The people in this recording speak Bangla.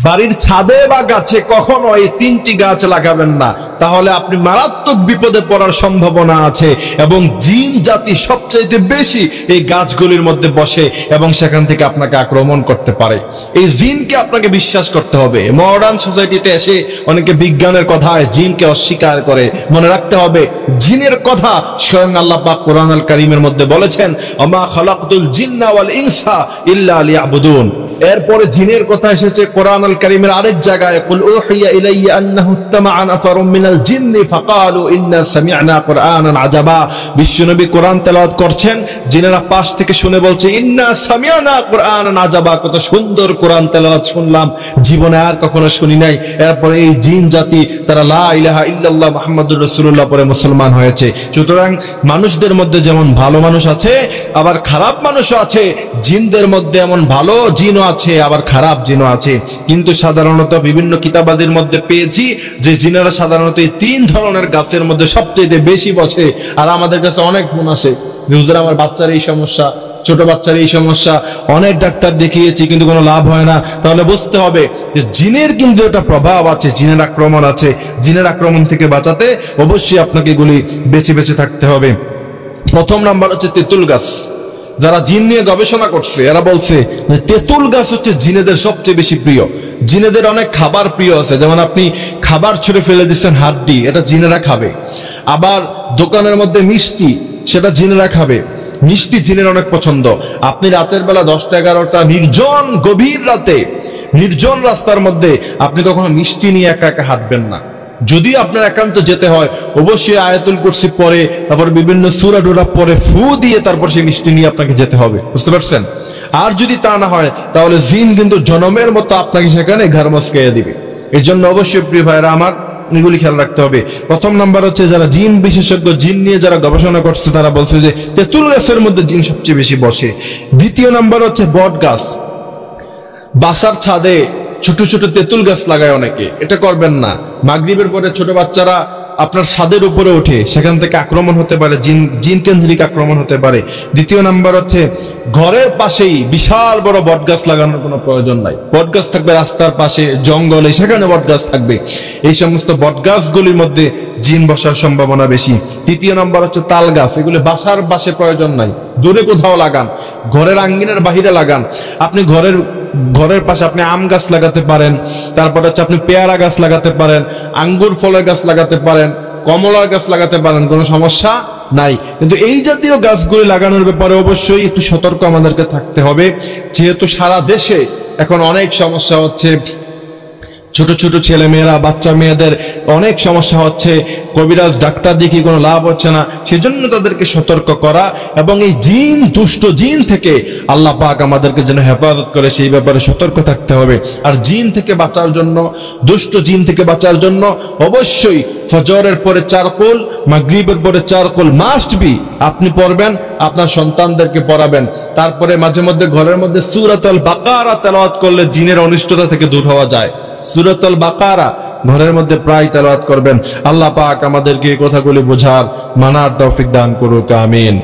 বাড়ির ছাদে বা গাছে কখনো এই তিনটি গাছ লাগাবেন না, তাহলে আপনি মারাত্মক বিপদে পড়ার সম্ভাবনা আছে। এবং জিন জাতি সবচাইতে বেশি এই গাছগুলির মধ্যে বসে এবং সেখান থেকে আপনাকে আক্রমণ করতে পারে। এই জিনকে আপনাকে বিশ্বাস করতে হবে। মডার্ন সোসাইটিতে এসে অনেকে বিজ্ঞানের কথায় জিনকে অস্বীকার করে। মনে রাখতে হবে, জিনের কথা স্বয়ং আল্লাহ পাক কোরআন আল কারীমের মধ্যে বলেছেন, ওমা খালাকতুল জিন্না ওয়াল ইনসা ইল্লা লিয়াবুদুন। এরপরে জিনের কথা এসেছে কোরআন আল কারীমের আরেক জায়গায়, কুল উহিয়া ইলাইয়া আন্নাহু ইসতামাআ নাফারুম মিনাল জিন্নি ফাকালু ইন্না সামি'না কুরআনান আজাবা। বিশ্বনবী কোরআন তেলাওয়াত করছেন, জিনেরা পাশ থেকে শুনে বলছে, ইন্না সামি'না কুরআনান আজাবা, কত সুন্দর কোরআন তেলাওয়াত শুনলাম, জীবনে আর কখনো শুনি নাই। এরপরে এই জিন জাতি তারা লা ইলাহা ইল্লাল্লাহ মুহাম্মাদুর রাসূলুল্লাহ পরে মুসলমান হয়েছে। সুতরাং মানুষদের মধ্যে যেমন ভালো মানুষ আছে, আবার খারাপ মানুষও আছে। জিনদের মধ্যে এমন ভালো জিনও আছে, আবার খারাপ জিনও আছে। কিন্তু সাধারণত বিভিন্ন কিতাবাদির মধ্যে পেয়েছি যে জিনেরা সাধারণত এই তিন ধরনের গাছের মধ্যে সবচেয়ে বেশি বসে। আর আমাদের কাছে অনেক ফোন আসে, হুজুর আমার বাচ্চার এই সমস্যা, ছোট বাচ্চার এই সমস্যা, অনেক ডাক্তার দেখিয়েছি কিন্তু কোনো লাভ হয় না। তাহলে বুঝতে হবে যে জিনের কিন্তু একটা প্রভাব আছে, জিনের আক্রমণ আছে। জিনের আক্রমণ থেকে বাঁচাতে অবশ্যই আপনাকে এগুলি বেছে বেছে থাকতে হবে। প্রথম নাম্বার হচ্ছে তেঁতুল গাছ। যারা জিন নিয়ে গবেষণা করছে এরা বলছে যে তেঁতুল গাছ হচ্ছে জিনেদের সবচেয়ে বেশি প্রিয়। জিনেদের অনেক খাবার প্রিয় আছে, যেমন আপনি খাবার ছুঁড়ে ফেলে দিচ্ছেন হাড্ডি, এটা জিনেরা খাবে। আবার দোকানের মধ্যে মিষ্টি, সেটা জিনেরা খাবে। মিষ্টি জিনের অনেক পছন্দ। আপনি রাতের বেলা 10টা 11টা নির্জন গভীর রাতে নির্জন রাস্তার মধ্যে আপনি কখনো মিষ্টি নিয়ে একা একা হাঁটবেন না। যদি আপনার একান্ত যেতে হয়, অবশ্যই আয়াতুল কুরসি পড়ে, তারপর বিভিন্ন সূরা টুরা পড়ে ফু দিয়ে তারপর সেই মিষ্টি নিয়ে আপনাকে যেতে হবে। বুঝতে পারছেন? আর যদি তা না হয়, তাহলে জিন কিন্তু জনমের মতো আপনাকে সেখানে ঘর মস্কাইয়া দিবে। এর জন্য অবশ্যই প্রিয় ভাইরা আমার, এগুলি খেয়াল রাখতে হবে। প্রথম নাম্বার হচ্ছে যারা জিন বিশেষজ্ঞ, জিন নিয়ে যারা গবেষণা করছে তারা বলছে যে তেঁতুল গাছের মধ্যে জিন সবচেয়ে বেশি বসে। দ্বিতীয় নাম্বার হচ্ছে বট গাছ। বাসার ছাদে ছোট ছোট তেঁতুল গাছ লাগায় অনেকে, এটা করবেন না। মাগরিবের পরে ছোট বাচ্চারা আপনার ছাদের উপরে ওঠে, সেখান থেকে আক্রমণ হতে পারে, জিন কেন্দ্রিক আক্রমণ হতে পারে। দ্বিতীয় নাম্বার হচ্ছে ঘরের পাশেই বিশাল বড় বট গাছ লাগানোর কোনো প্রয়োজন নাই। বট গাছ থাকবে রাস্তার পাশে, জঙ্গলে, সেখানে বট গাছ থাকবে। এই সমস্ত বট গাছগুলির মধ্যে জিন বসার সম্ভাবনা বেশি। তৃতীয় নাম্বার হচ্ছে তাল গাছ। এগুলি বাসার পাশে প্রয়োজন নাই, দূরে কোথাও লাগান, ঘরের আঙ্গিনার বাহিরে লাগান। আপনি ঘরের পাশে আপনি আম গাছ লাগাতে পারেন, তারপর হচ্ছে আপনি পেয়ারা গাছ লাগাতে পারেন, আঙ্গুর ফলের গাছ লাগাতে পারেন, কমলার গাছ লাগাতে পারেন, কোনো সমস্যা নাই। কিন্তু এই জাতীয় গাছগুলি লাগানোর ব্যাপারে অবশ্যই একটু সতর্ক আমাদেরকে থাকতে হবে, যেহেতু সারা দেশে এখন অনেক সমস্যা হচ্ছে। ছোট ছোট ছেলে মেয়েরা, বাচ্চা মেয়েদের অনেক সমস্যা হচ্ছে, কবিরাজ ডাক্তার দেখিয়ে কোনো লাভ হচ্ছে না। সেজন্য তাদেরকে সতর্ক করা এবং এই জিন, দুষ্ট জিন থেকে আল্লাহ পাক আমাদেরকে যেন হেফাজত করে, সেই ব্যাপারে সতর্ক থাকতে হবে। আর জিন থেকে বাঁচার জন্য, দুষ্ট জিন থেকে বাঁচার জন্য অবশ্যই ফজরের পরে 4 কুল, মাগরিবের পরে 4 কুল মাস্ট বি আপনি পড়বেন, আপনার সন্তানদেরকে পড়াবেন। তারপরে মাঝে মধ্যে ঘরের মধ্যে সূরাতুল বাকারা তেলাওয়াত করলে জিনের অনিষ্টতা থেকে দূর হওয়া যায়। সূরাতুল বাকারা ঘরের মধ্যে প্রায় তেলাওয়াত করবেন। আল্লাহ পাক আমাদেরকে এই কথাগুলি বোঝার, মানার তৌফিক দান করুক। আমিন।